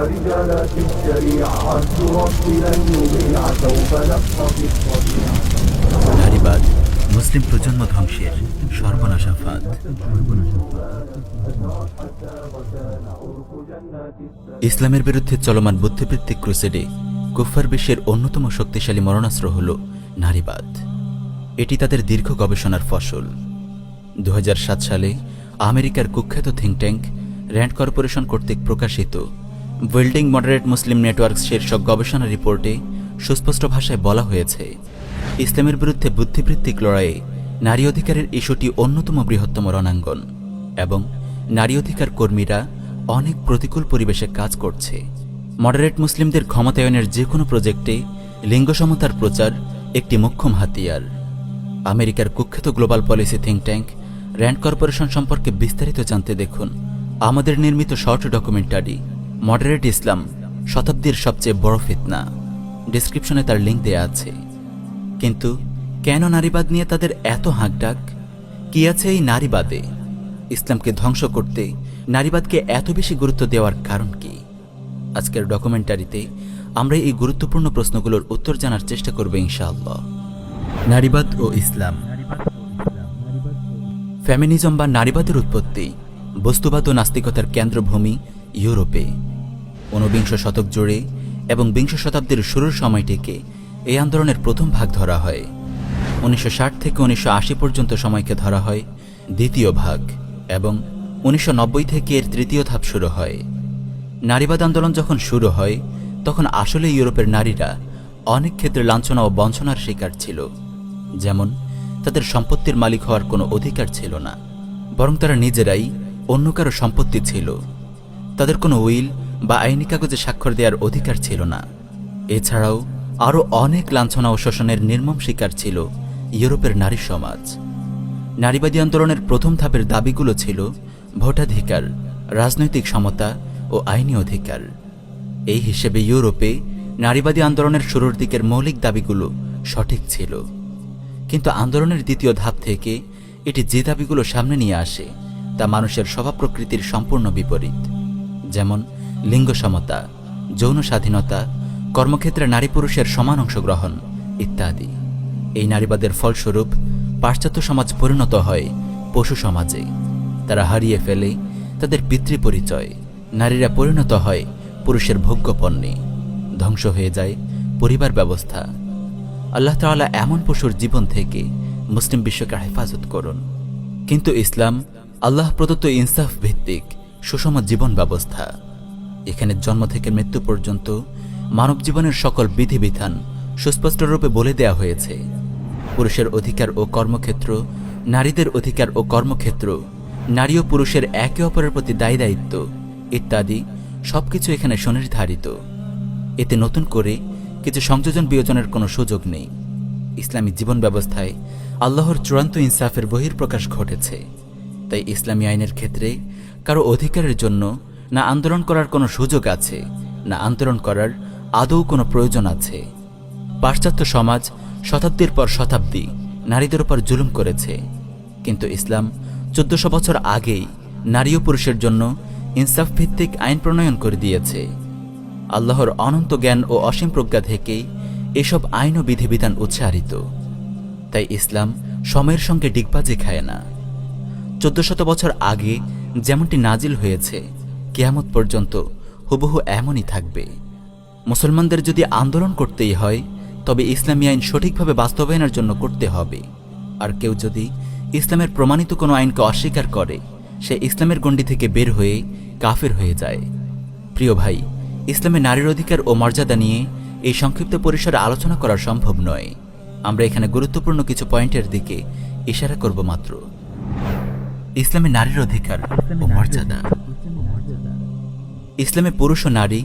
رجالات الشريعة عز ربي لن يضيع سوف نقتضي الطبيعة নারীবাদ মুসলিম প্রজন্ম ধ্বংসের সর্বনাশা ফাঁদ। ইসলামের বিরুদ্ধে চলমান বুদ্ধিবৃত্তিক ক্রুসেডে কুফফার বিশ্বের অন্যতম শক্তিশালী মরণাস্ত্র হল নারীবাদ। এটি তাদের দীর্ঘ গবেষণার ফসল। 2007 সালে আমেরিকার কুখ্যাত থিঙ্ক ট্যাঙ্ক র্যান্ড কর্পোরেশন কর্তৃক প্রকাশিত বিল্ডিং মডারেট মুসলিম নেটওয়ার্ক শীর্ষক গবেষণা রিপোর্টে সুস্পষ্ট ভাষায় বলা হয়েছে, ইসলামের বিরুদ্ধে বুদ্ধিবৃত্তিক লড়াইয়ে নারী অধিকারের ইস্যুটি অন্যতম বৃহত্তম রণাঙ্গন এবং নারী অধিকার কর্মীরা অনেক প্রতিকূল পরিবেশে কাজ করছে। মডারেট মুসলিমদের ক্ষমতায়নের যে কোনো প্রজেক্টে লিঙ্গ সমতার প্রচার একটি মোক্ষম হাতিয়ার। আমেরিকার কুখ্যাত global policy think tank RAND corporation সম্পর্কে বিস্তারিত জানতে দেখুন আমাদের নির্মিত শর্ট ডকুমেন্টারি মডারেট ইসলাম, শতাব্দীর সবচেয়ে বড় ফিতনা। ডিসক্রিপশনে তার লিঙ্ক দেয়া আছে। কিন্তু কেন নারীবাদ নিয়ে তাদের এত হাঁকডাক? কি আছে এই নারীবাদে? ইসলামকে ধ্বংস করতে নারীবাদকে এত বেশি গুরুত্ব দেওয়ার কারণ কি? আজকের ডকুমেন্টারিতে আমরা এই গুরুত্বপূর্ণ প্রশ্নগুলোর উত্তর জানার চেষ্টা করব ইনশাআল্লাহ। নারীবাদ ও ইসলাম। ফেমিনিজম বা নারীবাদের উৎপত্তি বস্তুবাদ ও নাস্তিকতার কেন্দ্রভূমি ইউরোপে। 19বিংশ শতক জুড়ে এবং বিংশ শতাব্দীর শুরুর সময়টিকে এই আন্দোলনের প্রথম ভাগ ধরা হয়। 1960 থেকে 1980 পর্যন্ত সময়কে ধরা হয় দ্বিতীয় ভাগ এবং 1990 থেকে এর তৃতীয় ধাপ শুরু হয়। নারীবাদ আন্দোলন যখন শুরু হয় তখন আসলে ইউরোপের নারীরা অনেক ক্ষেত্রে লাঞ্ছনা ও বঞ্চনার শিকার ছিল। যেমন তাদের সম্পত্তির মালিক হওয়ার কোনো অধিকার ছিল না, বরং তারা নিজেরাই অন্য কারো সম্পত্তি ছিল। তাদের কোনো উইল বা আইনি কাগজে স্বাক্ষর দেওয়ার অধিকার ছিল না। এছাড়াও আরও অনেক লাঞ্ছনা ও শোষণের নির্মম শিকার ছিল ইউরোপের নারী সমাজ। নারীবাদী আন্দোলনের প্রথম ধাপের দাবিগুলো ছিল ভোটাধিকার, রাজনৈতিক সমতা ও আইনি অধিকার। এই হিসেবে ইউরোপে নারীবাদী আন্দোলনের শুরুর দিকের মৌলিক দাবিগুলো সঠিক ছিল। কিন্তু আন্দোলনের দ্বিতীয় ধাপ থেকে এটি যে দাবিগুলো সামনে নিয়ে আসে তা মানুষের স্বভাব প্রকৃতির সম্পূর্ণ বিপরীত। যেমন লিঙ্গ সমতা, যৌন স্বাধীনতা, কর্মক্ষেত্রে নারী পুরুষের সমান অংশগ্রহণ ইত্যাদি। এই নারীবাদের ফলস্বরূপ পাশ্চাত্য সমাজ পরিণত হয় পশু সমাজে। তারা হারিয়ে ফেলে তাদের পিতৃপরিচয়। নারীরা পরিণত হয় পুরুষের ভোগ্য পণ্যে। ধ্বংস হয়ে যায় পরিবার ব্যবস্থা। আল্লাহ তাআলা এমন পশুর জীবন থেকে মুসলিম বিশ্বকে হেফাজত করুন। কিন্তু ইসলাম আল্লাহ প্রদত্ত ইনসাফ ভিত্তিক সুষম জীবন ব্যবস্থা। এখানে জন্ম থেকে মৃত্যু পর্যন্ত মানব জীবনের সকল বিধিবিধান সুস্পষ্টরূপে বলে দেয়া হয়েছে। পুরুষের অধিকার ও কর্মক্ষেত্র, নারীদের অধিকার ও কর্মক্ষেত্র, নারী ও পুরুষের একে অপরের প্রতি দায়ী দায়িত্ব ইত্যাদি সবকিছু এখানে সুনির্ধারিত। এতে নতুন করে কিছু সংযোজন বিয়োজনের কোনো সুযোগ নেই। ইসলামী জীবন ব্যবস্থায় আল্লাহর চূড়ান্ত ইনসাফের বহিঃপ্রকাশ ঘটেছে। তাই ইসলামী আইনের ক্ষেত্রে কারো অধিকারের জন্য না আন্দোলন করার কোনো সুযোগ আছে, না আন্দোলন করার আদৌ কোনো প্রয়োজন আছে। পাশ্চাত্য সমাজ শতাব্দীর পর শতাব্দী নারীদের উপর জুলুম করেছে, কিন্তু ইসলাম 1400 বছর আগেই নারী ও পুরুষের জন্য ইনসাফ ভিত্তিক আইন প্রণয়ন করে দিয়েছে। আল্লাহর অনন্ত জ্ঞান ও অসীম প্রজ্ঞা থেকেই এসব আইন ও বিধিবিধান উচ্চারিত। তাই ইসলাম সময়ের সঙ্গে ডিগবাজি খায় না। 1400 বছর আগে যেমনটি নাজিল হয়েছে কিয়ামত পর্যন্ত হুবহু এমনই থাকবে। মুসলমানদের যদি আন্দোলন করতেই হয় তবে ইসলামী আইন সঠিকভাবে বাস্তবায়নের জন্য করতে হবে। আর কেউ যদি ইসলামের প্রমাণিত কোনো আইনকে অস্বীকার করে সে ইসলামের গণ্ডি থেকে বের হয়ে কাফের হয়ে যায়। প্রিয় ভাই, ইসলামে নারীর অধিকার ও মর্যাদা নিয়ে এই সংক্ষিপ্ত পরিসরে আলোচনা করা সম্ভব নয়। আমরা এখানে গুরুত্বপূর্ণ কিছু পয়েন্টের দিকে ইশারা করব মাত্র। ইসলামে নারীর অধিকার ও মর্যাদা। ইসলামে পুরুষ ও নারী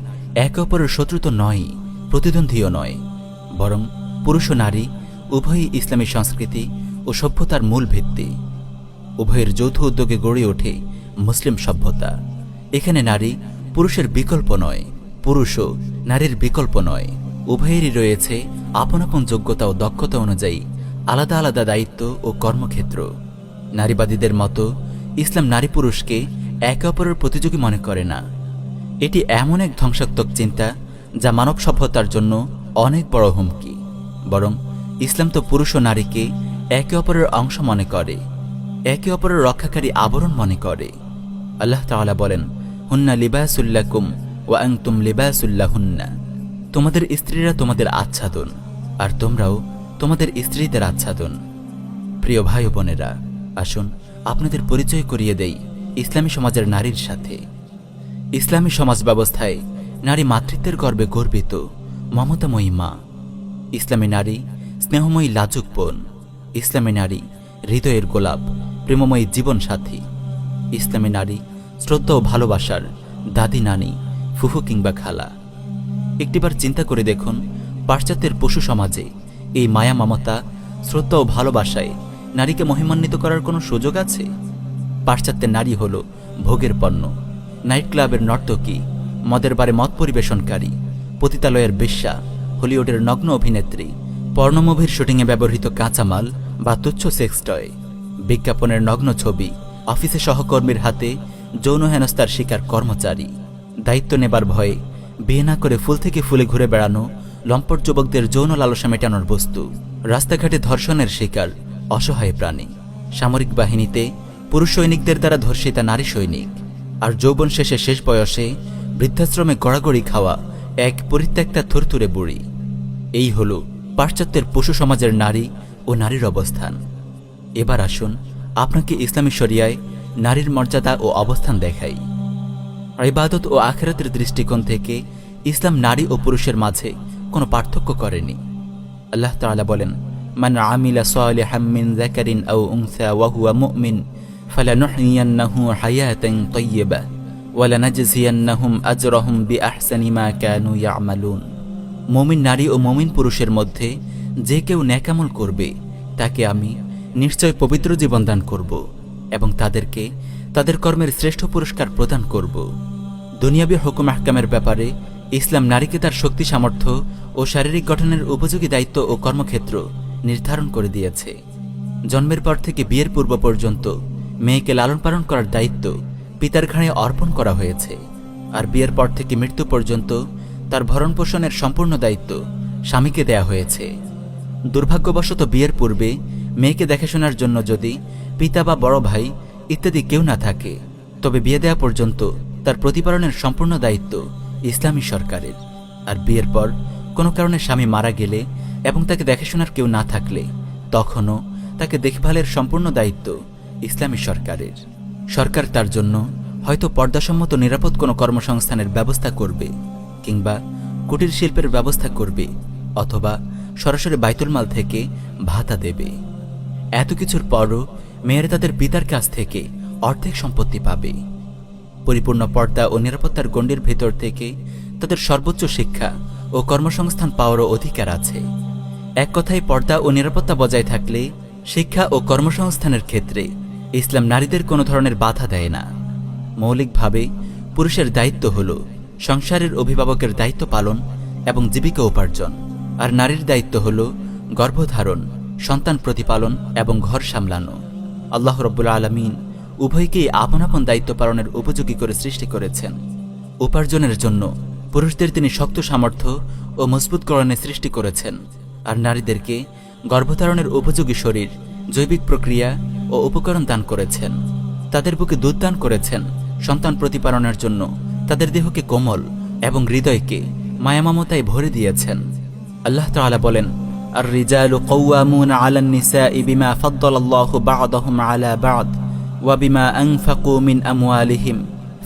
একে অপরের শত্রু তো নয়, প্রতিদ্বন্দ্বীও নয়, বরং পুরুষ ও নারী উভয়ই ইসলামী সংস্কৃতি ও সভ্যতার মূল ভিত্তি। উভয়ের যৌথ উদ্যোগে গড়ে ওঠে মুসলিম সভ্যতা। এখানে নারী পুরুষের বিকল্প নয়, পুরুষও নারীর বিকল্প নয়। উভয়েরই রয়েছে আপন আপন যোগ্যতা ও দক্ষতা অনুযায়ী আলাদা আলাদা দায়িত্ব ও কর্মক্ষেত্র। নারীবাদীদের মতো ইসলাম নারী পুরুষকে একে অপরের প্রতিযোগী মনে করে না। এটি এমন এক ধ্বংসাত্মক চিন্তা যা মানব সভ্যতার জন্য অনেক বড় হুমকি। বরং ইসলাম তো পুরুষ ও নারীকে একে অপরের অংশ মনে করে, একে অপরের রক্ষাকারী আবরণ মনে করে। আল্লাহ তাআলা বলেন, হুন্না লিবাসুল্লাকুম ওয়া আনতুম লিবাসুল্লাহুন্না। তোমাদের স্ত্রীরা তোমাদের আচ্ছাদন, আর তোমরাও তোমাদের স্ত্রীদের আচ্ছাদন। প্রিয় ভাই ও বোনেরা, আসুন আপনাদের পরিচয় করিয়ে দেই ইসলামী সমাজের নারীর সাথে। ইসলামী সমাজ ব্যবস্থায় নারী মাতৃত্বের গর্বে গর্বিত মমতাময়ী মা। ইসলামী নারী স্নেহময়ী লাজুক বোন। ইসলামী নারী হৃদয়ের গোলাপ, প্রেমময়ী জীবন সাথী। ইসলামী নারী শ্রদ্ধা ও ভালোবাসার দাদি, নানি, ফুফু কিংবা খালা। একটিবার চিন্তা করে দেখুন, পাশ্চাত্যের পশু সমাজে এই মায়া, মমতা, শ্রদ্ধা ও ভালোবাসায় নারীকে মহিমান্বিত করার কোনো সুযোগ আছে? পাশ্চাত্যের নারী হল ভোগের পণ্য, নাইট ক্লাবের নর্তকী, মদের বারে মদ পরিবেশনকারী, পতিতালয়ের বেশ্যা, হলিউডের নগ্ন অভিনেত্রী, পর্নোমুভির শুটিংয়ে ব্যবহৃত কাঁচামাল বা তুচ্ছ সেক্স টয়, বিজ্ঞাপনের নগ্ন ছবি, অফিসে সহকর্মীর হাতে যৌন হেনস্থার শিকার কর্মচারী, দায়িত্ব নেবার ভয়ে বিয়ে না করে ফুল থেকে ফুলে ঘুরে বেড়ানো লম্পট যুবকদের যৌন লালসা মেটানোর বস্তু, রাস্তাঘাটে ধর্ষণের শিকার অসহায় প্রাণী, সামরিক বাহিনীতে পুরুষ সৈনিকদের দ্বারা ধর্ষিতা নারী সৈনিক, আর যৌবন শেষে শেষ বয়সে বৃদ্ধাশ্রমে গড়াগড়ি খাওয়া এক পরিত্যক্তা থুরথুরে বুড়ি। এই হল পাশ্চাত্যের পশু সমাজের নারী ও নারীর অবস্থান। এবার আসুন আপনাকে ইসলামী শরিয়ায় নারীর মর্যাদা ও অবস্থান দেখাই। ইবাদত ও আখিরাতের দৃষ্টিকোণ থেকে ইসলাম নারী ও পুরুষের মাঝে কোনো পার্থক্য করেনি। আল্লাহ তাআলা বলেন, মান আমিলা সালিহাম মিন যাকারিন আও উনসা ওয়া হুয়া মুমিন ফালানুহইয়ান্নাহু হায়াতান তাইয়্যিবা ওয়া লানাজজিয়ান্নাহুম আজরাহুম বিআহসানি মা কানু ইয়ামালুন। মুমিন নারী ও মুমিন পুরুষের মধ্যে যে কেউ নেক আমল করবে তাকে আমি নিশ্চয় পবিত্র জীবন দান করব এবং তাদেরকে তাদের কর্মের শ্রেষ্ঠ পুরস্কার প্রদান করব। দুনিয়াবী হুকুম আহকামের ব্যাপারে ইসলাম নারীকে তার শক্তি, সামর্থ্য ও শারীরিক গঠনের উপযোগী দায়িত্ব ও কর্মক্ষেত্র নির্ধারণ করে দিয়েছে। জন্মের পর থেকে বিয়ের পূর্ব পর্যন্ত মেয়েকে লালন পালন করার দায়িত্ব পিতার ঘাড়ে অর্পণ করা হয়েছে, আর বিয়ের পর থেকে মৃত্যু পর্যন্ত তার ভরণ পোষণের সম্পূর্ণ দায়িত্ব স্বামীকে দেয়া হয়েছে। দুর্ভাগ্যবশত বিয়ের পূর্বে মেয়েকে দেখাশোনার জন্য যদি পিতা বা বড় ভাই ইত্যাদি কেউ না থাকে, তবে বিয়ে দেওয়া পর্যন্ত তার প্রতিপালনের সম্পূর্ণ দায়িত্ব ইসলামী সরকারের। আর বিয়ের পর কোনো কারণে স্বামী মারা গেলে এবং তাকে দেখাশোনার কেউ না থাকলে তখনও তাকে দেখভালের সম্পূর্ণ দায়িত্ব ইসলামী সরকারের। সরকার তার জন্য হয়তো পর্দাসম্মত নিরাপদ কোনো কর্মসংস্থানের ব্যবস্থা করবে, কিংবা কুটির শিল্পের ব্যবস্থা করবে, অথবা সরাসরি বাইতুল মাল থেকে ভাতা দেবে। এত কিছুর পরও মেয়েরা তাদের পিতার কাছ থেকে অর্ধেক সম্পত্তি পাবে। পরিপূর্ণ পর্দা ও নিরাপত্তার গণ্ডির ভেতর থেকে তাদের সর্বোচ্চ শিক্ষা ও কর্মসংস্থান পাওয়ারও অধিকার আছে। এক কথায়, পর্দা ও নিরাপত্তা বজায় থাকলে শিক্ষা ও কর্মসংস্থানের ক্ষেত্রে ইসলাম নারীদের কোনো ধরনের বাধা দেয় না। মৌলিকভাবে পুরুষের দায়িত্ব হল সংসারের অভিভাবকের দায়িত্ব পালন এবং জীবিকা উপার্জন, আর নারীর দায়িত্ব হল গর্ভধারণ, সন্তান প্রতিপালন এবং ঘর সামলানো। আল্লাহ রাব্বুল আলামিন উভয়কেই আপন আপন দায়িত্ব পালনের উপযোগী করে সৃষ্টি করেছেন। উপার্জনের জন্য পুরুষদের তিনি শক্ত সামর্থ্য ও মজবুতকরণে সৃষ্টি করেছেন, আর নারীদেরকে গর্ভধারণের উপযোগী শরীর, জৈবিক প্রক্রিয়া ও উপকরণ দান করেছেন। তাদের বুকে দুধ দান করেছেন সন্তান প্রতিপালনের জন্য, তাদের দেহকে কোমল এবং হৃদয়কে মায়ামমতায় ভরে দিয়েছেন। আল্লাহ তাআলা বলেন, আর রিজালু কাওয়ামুনা আলান নিসাই বিমা ফাদ্দালাল্লাহু বা'দাহুম আলা বা'দ ওয়া বিমা আনফাকু মিন আমওয়ালিহিম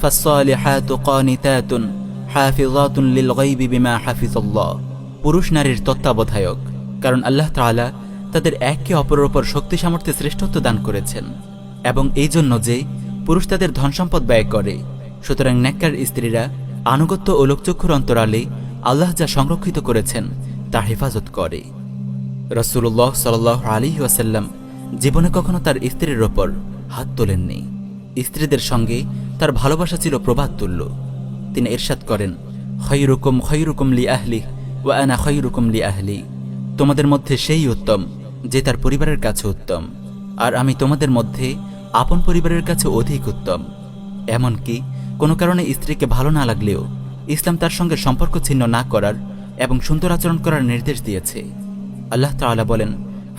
ফাসসালিহাতু কানিতাতুন হাফিজাতুন লিল গায়বি বিমা হাফিজাল্লাহ। পুরুষ নারীর তত্ত্বাবধায়ক, কারণ আল্লাহ তাআলা তাদের একে অপরের উপর শক্তি সামর্থ্যে শ্রেষ্ঠত্ব দান করেছেন, এবং এই জন্য যে পুরুষ তাদের ধন সম্পদ ব্যয় করে, সুতরাং নেককার স্ত্রীরা আনুগত্য ও লোকচক্ষুর অন্তরালে আল্লাহ যা সংরক্ষিত করেছেন তা হেফাজত করে। রাসূলুল্লাহ সাল্লাল্লাহু আলাইহি ওয়াসাল্লাম জীবনে কখনো তার স্ত্রীর ওপর হাত তোলেননি। স্ত্রীদের সঙ্গে তার ভালোবাসা ছিল প্রবাদ তুল্য। তিনি ইরশাদ করেন, খায়রুকুম খায়রুকুম লি আহলি ওয়া আনা খায়রুকুম লি আহলি। তোমাদের মধ্যে সেই উত্তম যে তার পরিবারের কাছে উত্তম, আর আমি তোমাদের মধ্যে আপন পরিবারের কাছে অধিক উত্তম। এমনকি কোনো কারণে স্ত্রীকে ভালো না লাগলেও ইসলাম তার সঙ্গে সম্পর্ক ছিন্ন না করার এবং সুন্দর আচরণ করার নির্দেশ দিয়েছে। আল্লাহ তাআলা বলেন,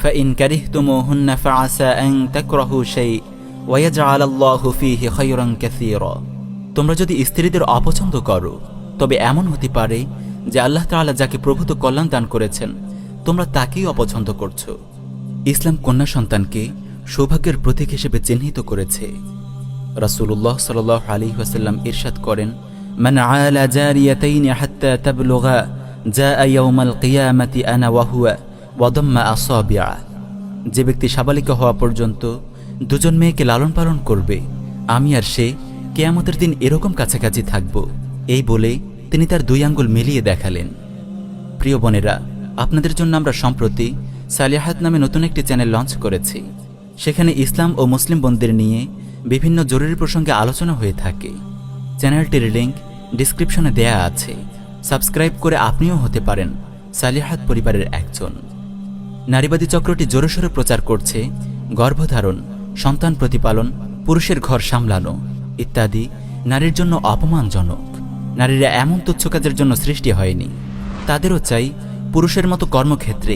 ফাইন কারিহতুমুহুন্না ফাআসা আন তাকরাহু শাই ওয়া ইয়াজআলাল্লাহু ফীহি খায়রান কাসীরা। তোমরা যদি স্ত্রীদের অপছন্দ করো তবে এমন হতে পারে যে আল্লাহ তাআলা যাকে প্রভূত কল্যাণ দান করেছেন তোমরা তাকেই অপছন্দ করছো। ইসলাম কন্যা সন্তানকে সৌভাগ্যের প্রতীক হিসেবে চিহ্নিত করেছে। রাসূলুল্লাহ সাল্লাল্লাহু আলাইহি ওয়াসাল্লাম ইরশাদ করেন, মান আলা জারিয়াতাইন হাত্তা তাবলুগা জাআ ইয়াউমাল কিয়ামাতি আনা ওয়া হুয়া ওয়া দাম্মা আসাবিআ। যে ব্যক্তি সাবালিকা হওয়া পর্যন্ত দুজন মেয়েকে লালন পালন করবে, আমি আর সে কিয়ামতের দিন এরকম কাছাকাছি থাকব। এই বলে তিনি তার 2 আঙ্গুল মিলিয়ে দেখালেন। প্রিয় বোনেরা, আপনাদের জন্য আমরা সম্প্রতি সালিহাত নামে নতুন একটি চ্যানেল লঞ্চ করেছি। সেখানে ইসলাম ও মুসলিম বোনদের নিয়ে বিভিন্ন জরুরি প্রসঙ্গে আলোচনা হয়ে থাকে। চ্যানেলটির লিংক ডিসক্রিপশনে দেয়া আছে। সাবস্ক্রাইব করে আপনিও হতে পারেন সালিহাত পরিবারের একজন। নারীবাদী চক্রটি জোরসোরে প্রচার করছে গর্ভধারণ, সন্তান প্রতিপালন, পুরুষের ঘর সামলানো ইত্যাদি নারীর জন্য অপমানজনক। নারীরা এমন তুচ্ছ কাজের জন্য সৃষ্টি হয়নি। তাদেরও চাই পুরুষের মতো কর্মক্ষেত্রে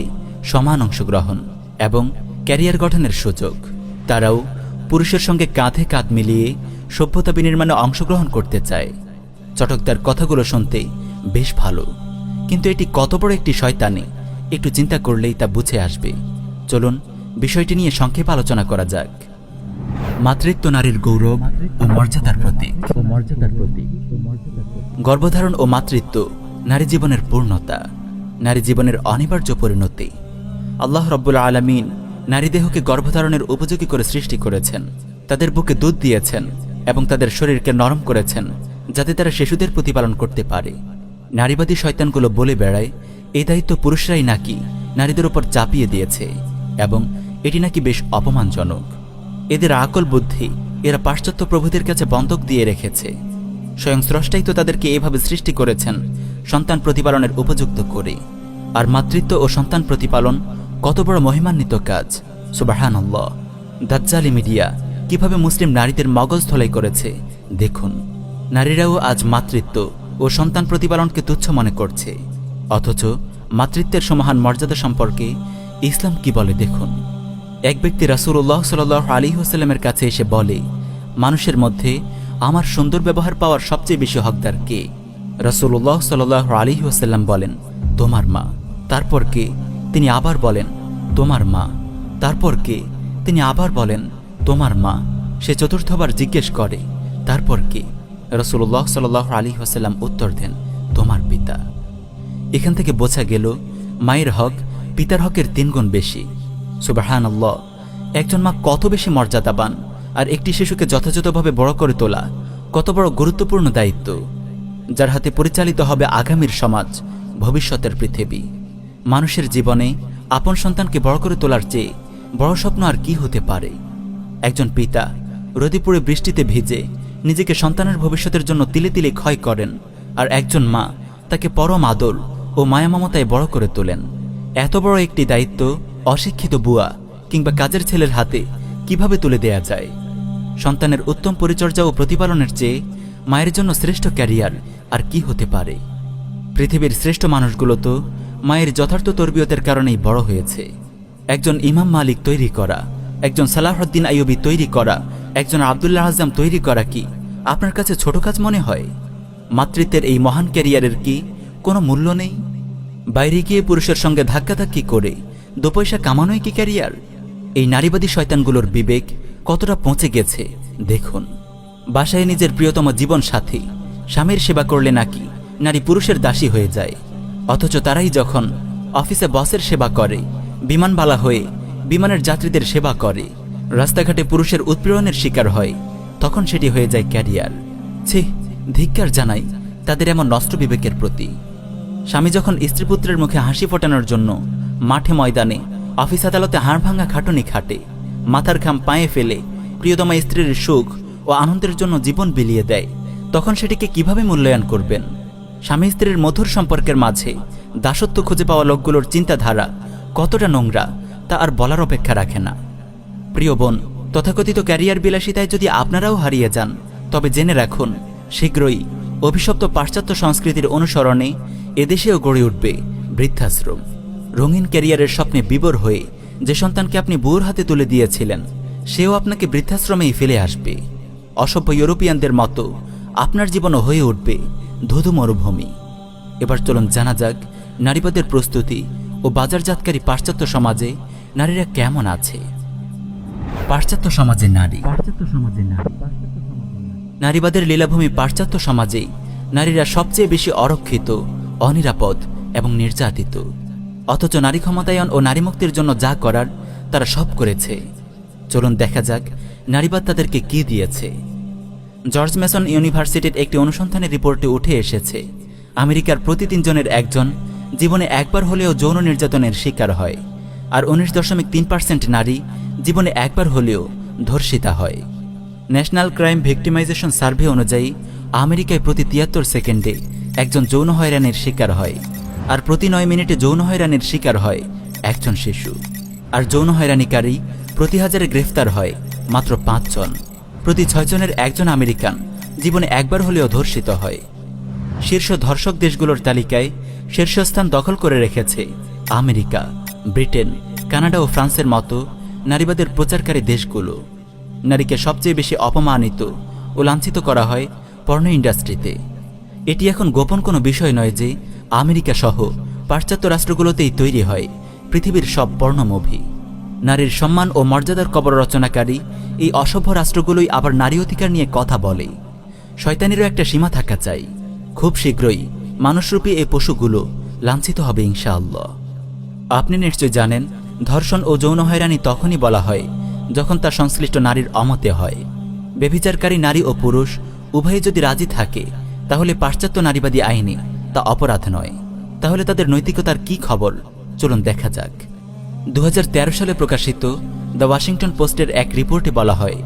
সমান অংশগ্রহণ এবং ক্যারিয়ার গঠনের সুযোগ। তারাও পুরুষের সঙ্গে কাঁধে কাঁধ মিলিয়ে সভ্যতা বিনির্মাণে অংশগ্রহণ করতে চায়। চটকদার কথাগুলো শুনতে বেশ ভালো, কিন্তু এটি কত বড় একটি শয়তানি একটু চিন্তা করলেই তা বুঝে আসবে। চলুন বিষয়টি নিয়ে সংক্ষেপে আলোচনা করা যাক। মাতৃত্ব নারীর গৌরব ও মর্যাদার প্রতীক। গর্ভধারণ ও মাতৃত্ব নারী জীবনের পূর্ণতা, নারী জীবনের অনিবার্য পরিণতি। আল্লাহ রাব্বুল আলামিন নারী দেহকে গর্ভধারণের উপযোগী করে সৃষ্টি করেছেন, তাদের বুকে দুধ দিয়েছেন এবং তাদের শরীরকে নরম করেছেন যাতে তারা শিশুদের প্রতিপালন করতে পারে। নারীবাদী শয়তানগুলো বলে বেড়ায় এই দায়িত্ব পুরুষরাই নাকি নারীদের উপর চাপিয়ে দিয়েছে এবং এটি নাকি বেশ অপমানজনক। এদের আকল বুদ্ধি এরা পাশ্চাত্য প্রভুদের কাছে বন্ধক দিয়ে রেখেছে। স্বয়ং স্রষ্টাই তো তাদেরকে এভাবে সৃষ্টি করেছেন সন্তান প্রতিপালনের উপযুক্ত করে। আর মাতৃত্ব ও সন্তান প্রতিপালন কত বড় মহিমান্বিত কাজ! সুবহানাল্লাহ। দাজ্জালি মিডিয়া কিভাবে মুসলিম নারীদের মগজ ধোলাই করেছে দেখুন। নারীরাও আজ মাতৃত্ব ও সন্তান প্রতিপালনকে তুচ্ছ মনে করছে, অথচ মাতৃত্বের সমাহান মর্যাদা সম্পর্কে ইসলাম কি বলে দেখুন। এক ব্যক্তি রাসূলুল্লাহ সাল্লাল্লাহু আলাইহি ওয়াসাল্লামের কাছে এসে বলে, মানুষের মধ্যে আমার সুন্দর ব্যবহার পাওয়ার সবচেয়ে বেশি হকদার কে? রাসূলুল্লাহ সাল্লাল্লাহু আলাইহি ওয়াসাল্লাম বলেন, তোমার মা। তারপর কে? তিনি আবার বলেন, তোমার মা। তারপর কে? তিনি আবার বলেন, তোমার মা। সে চতুর্থবার জিজ্ঞেস করে, তারপর কে? রাসূলুল্লাহ সাল্লাল্লাহু আলাইহি ওয়াসাল্লাম উত্তর দেন, তোমার পিতা। এখান থেকে বোঝা গেল মায়ের হক পিতার হকের 3 গুণ বেশি। সুবহানাল্লাহ। একজন মা কত বেশি মর্যাদাবান, আর একটি শিশুকে যথাযথভাবে বড় করে তোলা কত বড় গুরুত্বপূর্ণ দায়িত্ব, যার হাতে পরিচালিত হবে আগামীর সমাজ, ভবিষ্যতের পৃথিবী। মানুষের জীবনে আপন সন্তানকে বড় করে তোলার চেয়ে বড় স্বপ্ন আর কি হতে পারে? একজন পিতা রোদে পুড়ে বৃষ্টিতে ভিজে নিজেকে সন্তানের ভবিষ্যতের জন্য তিলে তিলে ক্ষয় করেন, আর একজন মা তাকে পরম আদর ও মায়া মমতায় বড় করে তোলেন। এত বড় একটি দায়িত্ব অশিক্ষিত বুয়া কিংবা কাজের ছেলের হাতে কিভাবে তুলে দেয়া যায়? সন্তানের উত্তম পরিচর্যা ও প্রতিপালনের চেয়ে মায়ের জন্য শ্রেষ্ঠ ক্যারিয়ার আর কি হতে পারে? পৃথিবীর শ্রেষ্ঠ মানুষগুলো তো মায়ের যথার্থ তরবিয়তের কারণেই বড় হয়েছে। একজন ইমাম মালিক তৈরি করা, একজন সালাহউদ্দিন আইয়ুবী তৈরি করা, একজন আব্দুল্লাহ আজম তৈরি করা কি আপনার কাছে ছোট কাজ মনে হয়? মাতৃত্বের এই মহান ক্যারিয়ারের কি কোনো মূল্য নেই? বাইরে গিয়ে পুরুষের সঙ্গে ধাক্কাধাক্কি করে 2 পয়সা কামানোই কি ক্যারিয়ার? এই নারীবাদী শয়তানগুলোর বিবেক কতটা পৌঁছে গেছে দেখুন। বাসায় নিজের প্রিয়তম জীবন সাথী স্বামীর সেবা করলে নাকি নারী পুরুষের দাসী হয়ে যায়, অথচ তারাই যখন অফিসে বসের সেবা করে, বিমানবালা হয়ে বিমানের যাত্রীদের সেবা করে, রাস্তাঘাটে পুরুষের উৎপীড়নের শিকার হয়, তখন সেটি হয়ে যায় ক্যারিয়ার। ছি, ধিক্কার জানাই তাদের এমন নষ্ট বিবেকের প্রতি। স্বামী যখন স্ত্রীপুত্রের মুখে হাসি ফোটানোর জন্য মাঠে ময়দানে অফিস আদালতে হাড় ভাঙা খাটুনি খাটে, মাথার ঘাম পায়ে ফেলে প্রিয়তমা স্ত্রীর সুখ ও আনন্দের জন্য জীবন বিলিয়ে দেয়, তখন সেটিকে কিভাবে মূল্যায়ন করবেন? স্বামী স্ত্রীর মধুর সম্পর্কের মাঝে দাসত্ব খুঁজে পাওয়া লোকগুলোর চিন্তাধারা কতটা নোংরা তা আর বলার অপেক্ষা রাখে না। প্রিয় বোন, তথাকথিত ক্যারিয়ার বিলাসিতায় যদি আপনারাও হারিয়ে যান, তবে জেনে রাখুন শীঘ্রই অভিশপ্ত পাশ্চাত্য সংস্কৃতির অনুসরণে এদেশেও গড়ে উঠবে বৃদ্ধাশ্রম। রঙিন ক্যারিয়ারের স্বপ্নে বিভোর হয়ে যে সন্তানকে আপনি বুয়োর হাতে তুলে দিয়েছিলেন, সেও আপনাকে বৃদ্ধাশ্রমেই ফেলে আসবে। অসভ্য ইউরোপিয়ানদের মতো আপনার জীবনও হয়ে উঠবে ধুধু মরুভূমি। এবার চলুন জানা যাক নারীবাদের প্রস্তুতি ও বাজারজাতকারী পাশ্চাত্য সমাজে নারীরা কেমন আছে। পাশ্চাত্য সমাজে নারী। নারীবাদের লীলাভূমি পাশ্চাত্য সমাজে নারীরা সবচেয়ে বেশি অরক্ষিত, অনিরাপদ এবং নির্যাতিত। অথচ নারী ক্ষমতায়ন ও নারী মুক্তির জন্য যা করার তারা সব করেছে। চলুন দেখা যাক নারীবাদ তাদেরকে কি দিয়েছে। জর্জ মেসন ইউনিভার্সিটির একটি অনুসন্ধানের রিপোর্টে উঠে এসেছে, আমেরিকার প্রতি 3 জনের একজন জীবনে একবার হলেও যৌন নির্যাতনের শিকার হয়, আর 19.3% নারী জীবনে একবার হলেও ধর্ষিতা হয়। ন্যাশনাল ক্রাইম ভিক্টিমাইজেশন সার্ভে অনুযায়ী আমেরিকায় প্রতি 73 সেকেন্ডে একজন যৌন হয়রানির শিকার হয়, আর প্রতি 9 মিনিটে যৌন হয়রানির শিকার হয় একজন শিশু। আর যৌন হয়রানিকারী প্রতি 1000 গ্রেফতার হয় মাত্র 5 জন। প্রতি 6 জনের একজন আমেরিকান জীবনে একবার হলেও ধর্ষিত হয়। শীর্ষ ধর্ষক দেশগুলোর তালিকায় শীর্ষস্থান দখল করে রেখেছে আমেরিকা, ব্রিটেন, কানাডা ও ফ্রান্সের মতো নারীবাদের প্রচারকারী দেশগুলো। নারীকে সবচেয়ে বেশি অপমানিত ও লাঞ্ছিত করা হয় পর্ন ইন্ডাস্ট্রিতে। এটি এখন গোপন কোনো বিষয় নয় যে আমেরিকা সহ পাশ্চাত্য রাষ্ট্রগুলোতেই তৈরি হয় পৃথিবীর সব পর্ন মুভি। নারীর সম্মান ও মর্যাদার কবর রচনাকারী এই অসভ্য রাষ্ট্রগুলোই আবার নারী অধিকার নিয়ে কথা বলে। শয়তানিরও একটা সীমা থাকা চাই। খুব শীঘ্রই মানুষরূপী এই পশুগুলো লাঞ্ছিত হবে ইনশাআল্লাহ। আপনি নিশ্চয় জানেন, ধর্ষণ ও যৌন হয়রানি তখনই বলা হয় যখন তা সংশ্লিষ্ট নারীর অমতে হয়। ব্যভিচারকারী নারী ও পুরুষ উভয়ে যদি রাজি থাকে, তাহলে পাশ্চাত্য নারীবাদী আইনে তা অপরাধ নয়। তাহলে তাদের নৈতিকতার কি খবর, চলুন দেখা যাক। 2013 সালে প্রকাশিত দ্য ওয়াশিংটন পোস্টের এক রিপোর্টে বলা হয়,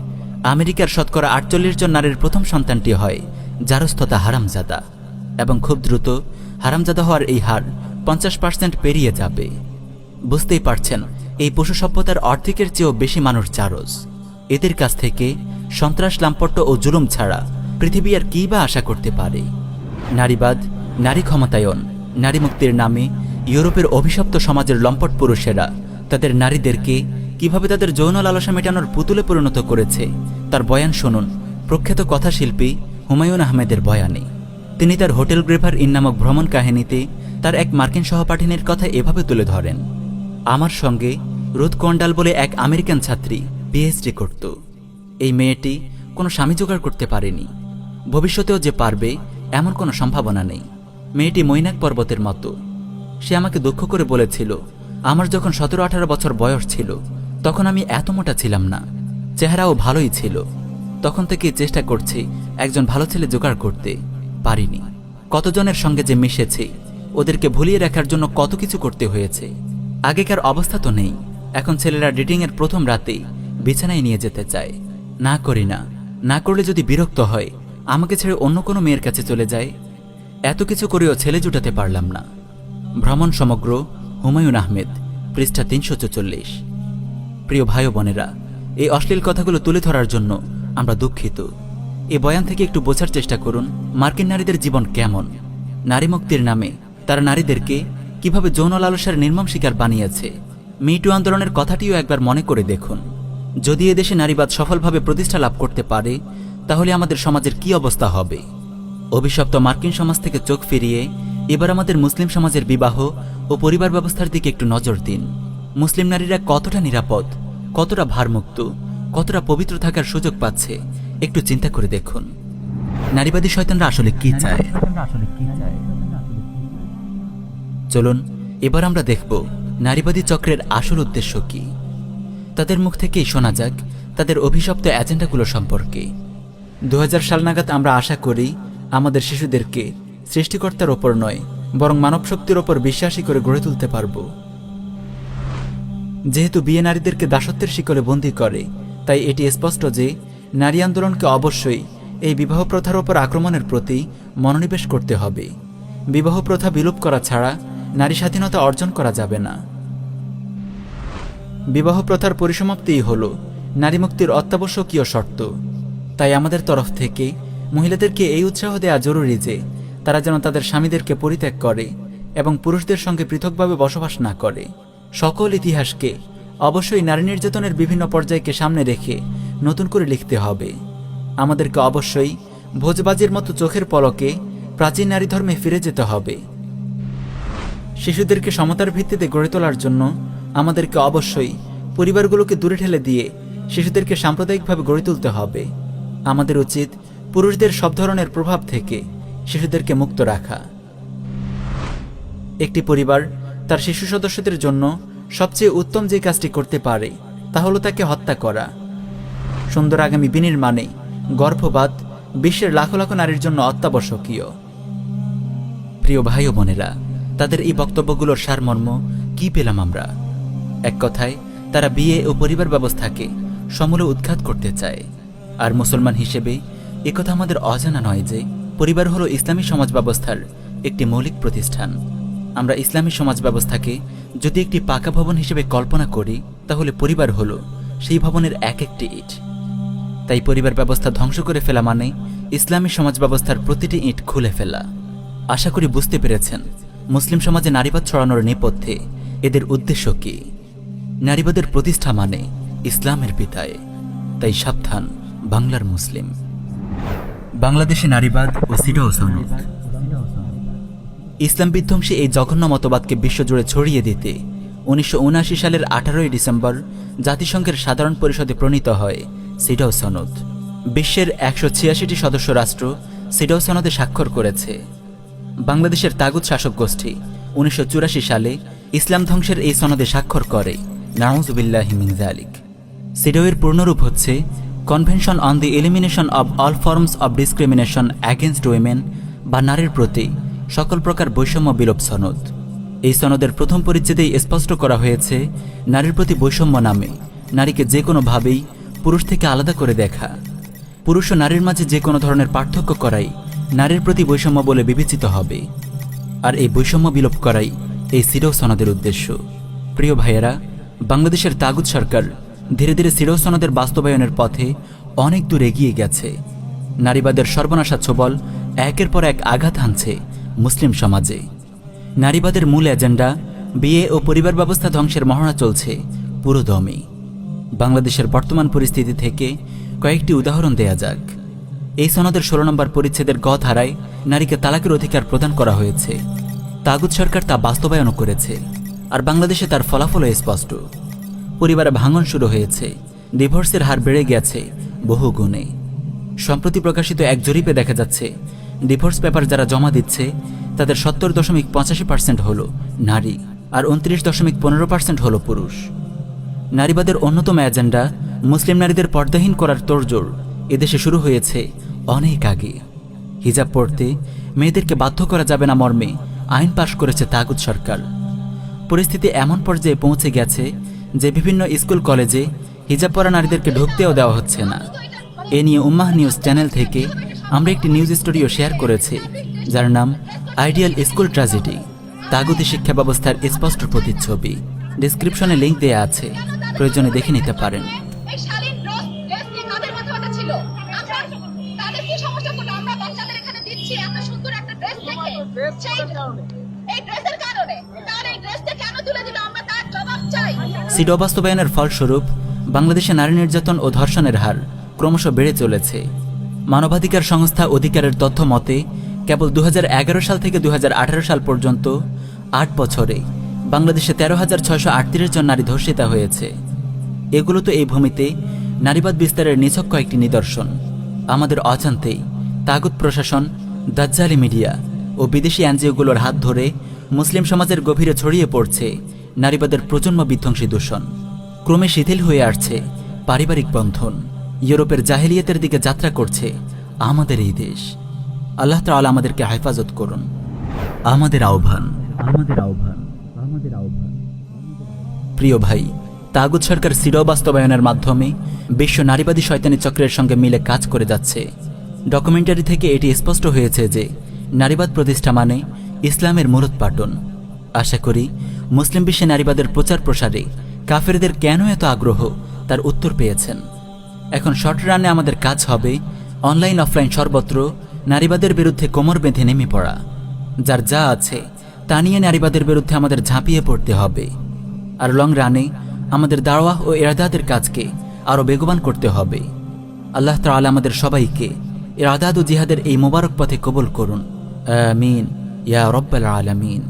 আমেরিকার শতকরা 48 জন নারীর প্রথম সন্তানটি হয় জারজ তথা হারামজাদা, এবং খুব দ্রুত হারামজাদা হওয়ার এই হার 50% পেরিয়ে যাবে। বুঝতেই পারছেন, এই পশু সভ্যতার অর্ধেকের চেয়েও বেশি মানুষ জারজ। এদের কাছ থেকে সন্ত্রাস, লাম্পট্য ও জুলুম ছাড়া পৃথিবী আর কী বা আশা করতে পারে। নারীবাদ, নারী ক্ষমতায়ন, নারী মুক্তির নামে ইউরোপের অভিশপ্ত সমাজের লম্পট পুরুষেরা তাদের নারীদেরকে কিভাবে তাদের যৌন লালসা মেটানোর পুতুলে পরিণত করেছে তার বয়ান শুনুন প্রখ্যাত কথাশিল্পী হুমায়ুন আহমেদের বয়ানে। তিনি তার হোটেল গ্রেভার ইন নামক ভ্রমণ কাহিনীতে তার এক মার্কিন সহপাঠিনীর কথা এভাবে তুলে ধরেন, আমার সঙ্গে রুথ কন্ডাল বলে এক আমেরিকান ছাত্রী পিএইচডি করত। এই মেয়েটি কোনো স্বামী জোগাড় করতে পারেনি, ভবিষ্যতেও যে পারবে এমন কোনো সম্ভাবনা নেই। মেয়েটি মৈনাক পর্বতের মতো। সে আমাকে দুঃখ করে বলেছিল, আমার যখন 17-18 বছর বয়স ছিল তখন আমি এত মোটা ছিলাম না, চেহারাও ভালোই ছিল। তখন থেকেই চেষ্টা করছি একজন ভালো ছেলে জোগাড় করতে, পারিনি। কতজনের সঙ্গে যে মিশেছি, ওদেরকে ভুলিয়ে রাখার জন্য কত কিছু করতে হয়েছে। আগেকার অবস্থা তো নেই। এখন ছেলেরা ডেটিংয়ের প্রথম রাতেই বিছানায় নিয়ে যেতে চায়। না করি না, না করলে যদি বিরক্ত হয় আমাকে ছেড়ে অন্য কোনো মেয়ের কাছে চলে যায়। এত কিছু করেও ছেলে জুটাতে পারলাম না। ভ্রমণ সমগ্র, হুমায়ুন আহমেদ, পৃষ্ঠা 344। প্রিয় ভাই বোনেরা, এই অশ্লীল কথাগুলো তুলে ধরার জন্য আমরা দুঃখিত। এই বয়ান থেকে একটু বোঝার চেষ্টা করুন মার্কিন নারীদের জীবন কেমন। নারী মুক্তির নামে তারা নারীদেরকে কিভাবে যৌন লালসার নির্মম শিকার বানিয়েছে। মিটু আন্দোলনের কথাটিও একবার মনে করে দেখুন। যদি এদেশে নারীবাদ সফলভাবে প্রতিষ্ঠা লাভ করতে পারে, তাহলে আমাদের সমাজের কি অবস্থা হবে। অভিশপ্ত মার্কিন সমাজ থেকে চোখ ফিরিয়ে এবার আমাদের মুসলিম সমাজের বিবাহ ও পরিবার ব্যবস্থার দিকে একটু নজর দিন। মুসলিম নারীরা কতটা নিরাপদ, কতটা ভারমুক্ত, কতটা পবিত্র থাকার সুযোগ পাচ্ছে, একটু চিন্তা করে দেখুন। নারীবাদী শয়তানরা আসলে কি চায়। চলুন এবার আমরা দেখব নারীবাদী চক্রের আসল উদ্দেশ্য কি। তাদের মুখ থেকেই শোনা যাক তাদের অভিশপ্ত এজেন্ডাগুলো সম্পর্কে। 2000 সাল নাগাদ আমরা আশা করি আমাদের শিশুদেরকে সৃষ্টিকর্তার ওপর নয়, বরং মানব শক্তির ওপর বিশ্বাসী করে গড়ে তুলতে পারব। যেহেতু বিয়ে নারীদেরকে দাসত্বের শিকলে বন্দী করে, তাই এটি স্পষ্ট যে নারী আন্দোলনকে অবশ্যই এই বিবাহ প্রথার ওপর আক্রমণের প্রতি মনোনিবেশ করতে হবে। বিবাহ প্রথা বিলোপ করা ছাড়া নারী স্বাধীনতা অর্জন করা যাবে না। বিবাহ প্রথার পরিসমাপ্তিই হল নারী মুক্তির অত্যাবশ্যকীয় শর্ত। তাই আমাদের তরফ থেকে মহিলাদেরকে এই উৎসাহ দেওয়া জরুরি যে তারা যেন তাদের স্বামীদেরকে পরিত্যাগ করে এবং পুরুষদের সঙ্গে পৃথকভাবে বসবাস না করে। সকল ইতিহাসকে অবশ্যই নারী নির্যাতনের বিভিন্ন পর্যায়কে সামনে রেখে নতুন করে লিখতে হবে। আমাদেরকে অবশ্যই ভোজবাজির মতো চোখের পলকে প্রাচীন নারী ধর্মে ফিরে যেতে হবে। শিশুদেরকে সমতার ভিত্তিতে গড়ে তোলার জন্য আমাদেরকে অবশ্যই পরিবারগুলোকে দূরে ঠেলে দিয়ে শিশুদেরকে সাম্প্রদায়িকভাবে গড়ে তুলতে হবে। আমাদের উচিত পুরুষদের সব ধরনের প্রভাব থেকে শিশুদেরকে মুক্ত রাখা। একটি পরিবার তার শিশু সদস্যদের জন্য সবচেয়ে উত্তম যে কাজটি করতে পারে তা হলো তাকে হত্যা করা। সুন্দর আগামী বিনির্মাণে গর্ভপাত বিশ্বের লাখো লাখো নারীর জন্য অত্যাবশ্যকীয়। প্রিয় ভাই ও বোনেরা, তাদের এই বক্তব্যগুলোর সারমর্ম কি পেলাম আমরা? এক কথায় তারা বিয়ে ও পরিবার ব্যবস্থাকে সমূলে উৎখাত করতে চায়। আর মুসলমান হিসেবে একথা আমাদের অজানা নয় যে পরিবার হলো ইসলামী সমাজ ব্যবস্থার একটি মৌলিক প্রতিষ্ঠান। আমরা ইসলামী সমাজ ব্যবস্থাকে যদি একটি পাকা ভবন হিসেবে কল্পনা করি তাহলে পরিবার হলো সেই ভবনের এক একটি ইট। তাই পরিবার ব্যবস্থা ধ্বংস করে ফেলা মানে ইসলামী সমাজ ব্যবস্থার প্রতিটি ইট খুলে ফেলা। আশা করি বুঝতে পেরেছেন মুসলিম সমাজে নারীবাদ ছড়ানোর নেপথ্যে এদের উদ্দেশ্য কি। নারীবাদের প্রতিষ্ঠা মানে ইসলামের বিদায়। তাই সাবধান বাংলার মুসলিম। বাংলাদেশে নারীবাদ ও সিডাও সনদ। ইসলাম বিধ্বংসী এই জঘন্য মতবাদকে বিশ্বজুড়ে ছড়িয়ে দিতে 1979 সালের 18 ডিসেম্বর জাতিসংঘের সাধারণ পরিষদে প্রণীত হয় সিডাও সনদ। বিশ্বের 186টি সদস্য রাষ্ট্র সিডাও সনদে স্বাক্ষর করেছে। বাংলাদেশের তাগুত শাসক গোষ্ঠী 1984 সালে ইসলাম ধ্বংসের এই সনদে স্বাক্ষর করে। নাউযুবিল্লাহি মিন যালিক। সিডাওয়ের পূর্ণরূপ হচ্ছে convention on the elimination of all forms of discrimination against women, বা নারীর প্রতি সকল প্রকার বৈষম্য বিলোপ সনদ। এই সনদের প্রথম পরিচ্ছেদেই স্পষ্ট করা হয়েছে নারীর প্রতি বৈষম্য নামে নারীকে যে কোনোভাবেই পুরুষ থেকে আলাদা করে দেখা, পুরুষ ও নারীর মাঝে যে কোনো ধরনের পার্থক্য করাই নারীর প্রতি বৈষম্য বলে বিবেচিত হবে। আর এই বৈষম্য বিলোপ করাই এই সিডাও সনদের উদ্দেশ্য। প্রিয় ভাইয়েরা, বাংলাদেশের তাগুত সরকার ধীরে ধীরে সিডাও সনদের বাস্তবায়নের পথে অনেক দূর এগিয়ে গেছে। নারীবাদের সর্বনাশা ছোবল একের পর এক আঘাত হানছে মুসলিম সমাজে। নারীবাদের মূল এজেন্ডা বিয়ে ও পরিবার ব্যবস্থা ধ্বংসের মহড়া চলছে পুরো দমে। বাংলাদেশের বর্তমান পরিস্থিতি থেকে কয়েকটি উদাহরণ দেয়া যাক। এই সনদের 16 নম্বর পরিচ্ছেদের গ ধারায় নারীকে তালাকের অধিকার প্রদান করা হয়েছে। তাগুত সরকার তা বাস্তবায়নও করেছে। আর বাংলাদেশে তার ফলাফলও স্পষ্ট। পরিবারে ভাঙন শুরু হয়েছে, ডিভোর্সের হার বেড়ে গেছে বহু গুণে। সম্প্রতি প্রকাশিত এক জরিপে দেখা যাচ্ছে ডিভোর্স পেপার যারা জমা দিচ্ছে তাদের 70.85% হলো নারী আর 29.15% হলো পুরুষ। নারীবাদের অন্যতম এজেন্ডা মুসলিম নারীদের পর্দাহীন করার তোড়জোড় এদেশে শুরু হয়েছে অনেক আগে। হিজাব পড়তে মেয়েদেরকে বাধ্য করা যাবে না মর্মে আইন পাশ করেছে তাগুত সরকার। পরিস্থিতি এমন পর্যায়ে পৌঁছে গেছে যে বিভিন্ন স্কুল কলেজে হিজাব পরা নারীদেরকে ঢুকতেও দেওয়া হচ্ছে না। এ নিয়ে উম্মাহ নিউজ চ্যানেল থেকে আমরা একটি নিউজ স্টোরিও শেয়ার করেছি, যার নাম আইডিয়াল স্কুল ট্র্যাজেডি, তাগুতি শিক্ষা ব্যবস্থার স্পষ্ট প্রতিচ্ছবি। ডেসক্রিপশনে লিংক দেয়া আছে, প্রয়োজনে দেখে নিতে পারেন। সিডাও বাস্তবায়নের ফলস্বরূপ বাংলাদেশে নারী নির্যাতন ও ধর্ষণের হার ক্রমশ বেড়ে চলেছে। মানবাধিকার সংস্থা অধিকারের তথ্য মতে কেবল 2011 সাল থেকে 2018 সাল পর্যন্ত 8 বছরে বাংলাদেশে 13,638 জন নারী ধর্ষিতা হয়েছে। এগুলো তো এই ভূমিতে নারীবাদ বিস্তারের নিছক কয়েকটি নিদর্শন। আমাদের অজান্তেই তাগুত প্রশাসন, দাজ্জালি মিডিয়া ও বিদেশি এনজিওগুলোর হাত ধরে মুসলিম সমাজের গভীরে ছড়িয়ে পড়ছে নারীবাদের প্রজন্ম বিধ্বংসী দূষণ। ক্রমে শিথিল হয়ে আসছে পারিবারিক বন্ধন। ইউরোপের জাহেলিয়াতের দিকে যাত্রা করছে আমাদের এই দেশ। আল্লাহ তাআলা আমাদেরকে হেফাজত করুন। আমাদের আহ্বান। প্রিয় ভাই, তাগুত সরকার সিডাও বাস্তবায়নের মাধ্যমে বিশ্ব নারীবাদী শয়তানি চক্রের সঙ্গে মিলে কাজ করে যাচ্ছে। ডকুমেন্টারি থেকে এটি স্পষ্ট হয়েছে যে নারীবাদ প্রতিষ্ঠা মানে ইসলামের মূলোৎপাটন। আশা করি মুসলিম বিশ্বে নারীবাদের প্রচার প্রসারে কাফেরদের কেন এত আগ্রহ তার উত্তর পেয়েছেন। এখন শর্ট রানে আমাদের কাজ হবে অনলাইন অফলাইন সর্বত্র নারীবাদের বিরুদ্ধে কোমর বেঁধে নেমে পড়া, যার যা আছে তা নিয়ে নারীবাদের বিরুদ্ধে আমাদের ঝাঁপিয়ে পড়তে হবে। আর লং রানে আমাদের দাওয়াহ ও ইরদাদের কাজকে আরও বেগবান করতে হবে। আল্লাহ তাআলা আমাদের সবাইকে ইরদাদ ও জিহাদের এই মোবারক পথে কবুল করুন। আমিন ইয়া রাব্বাল আলামিন।